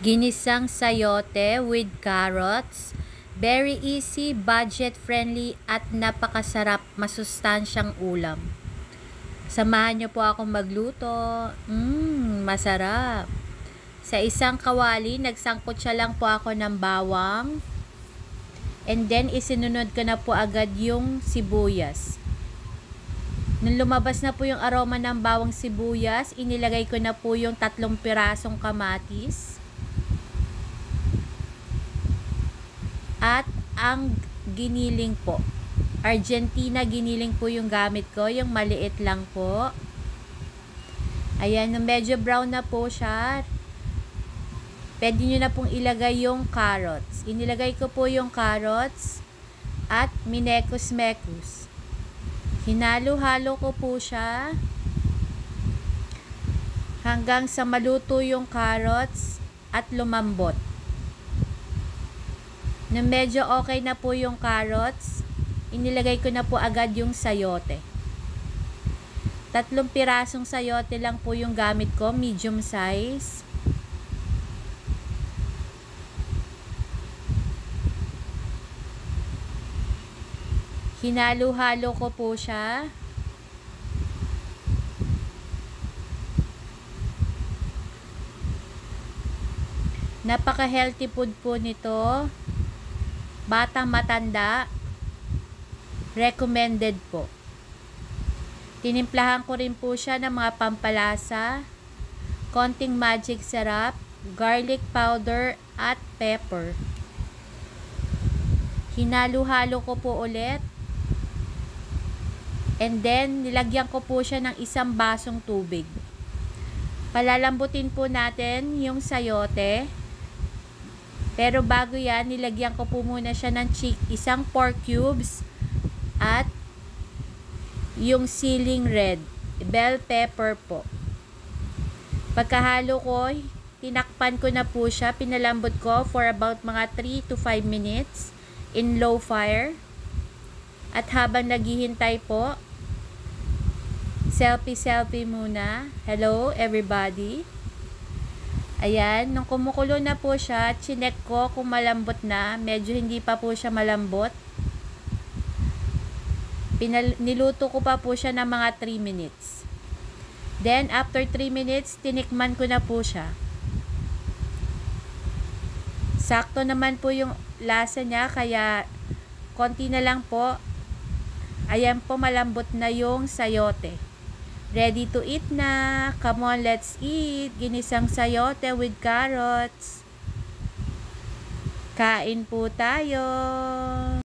Ginisang sayote with carrots. Very easy, budget-friendly at napakasarap, masustansyang ulam. Samahan niyo po akong magluto. Masarap. Sa isang kawali, nagsangkot siya lang po ako ng bawang. And then, isinunod ko na po agad yung sibuyas. Nung lumabas na po yung aroma ng bawang sibuyas, inilagay ko na po yung 3 pirasong kamatis. At ang giniling po. Argentina giniling po yung gamit ko. Yung maliit lang po. Ayan, nung medyo brown na po siya, pwede nyo na pong ilagay yung carrots. Inilagay ko po yung carrots at minekos-mekos. Hinalo-halo ko po siya hanggang sa maluto yung carrots at lumambot. Nung medyo okay na po yung carrots, inilagay ko na po agad yung sayote. 3 pirasong sayote lang po yung gamit ko, medium size. Hinalo-halo ko po siya. Napaka-healthy food po nito. Batang matanda, recommended po. Tinimplahan ko rin po siya ng mga pampalasa, konting magic syrup, garlic powder at pepper. Hinalo-halo ko po ulit. And then, nilagyan ko po siya ng 1 basong tubig. Palalambutin po natin yung sayote. Pero bago yan, nilagyan ko po muna siya ng 1 pork cubes at yung siling red, bell pepper po. Pagkahalo ko, tinakpan ko na po siya, pinalambot ko for about mga 3 to 5 minutes in low fire. At habang naghihintay po, selfie muna. Hello everybody. Ayan, nung kumukulo na po siya, chinek ko kung malambot na. Medyo hindi pa po siya malambot. Niluto ko pa po siya ng mga 3 minutes. Then, after 3 minutes, tinikman ko na po siya. Sakto naman po yung lasa niya, kaya konti na lang po. Ayan po, malambot na yung sayote. Ready to eat na. Come on, let's eat. Ginisang sayote with carrots. Kain po tayo.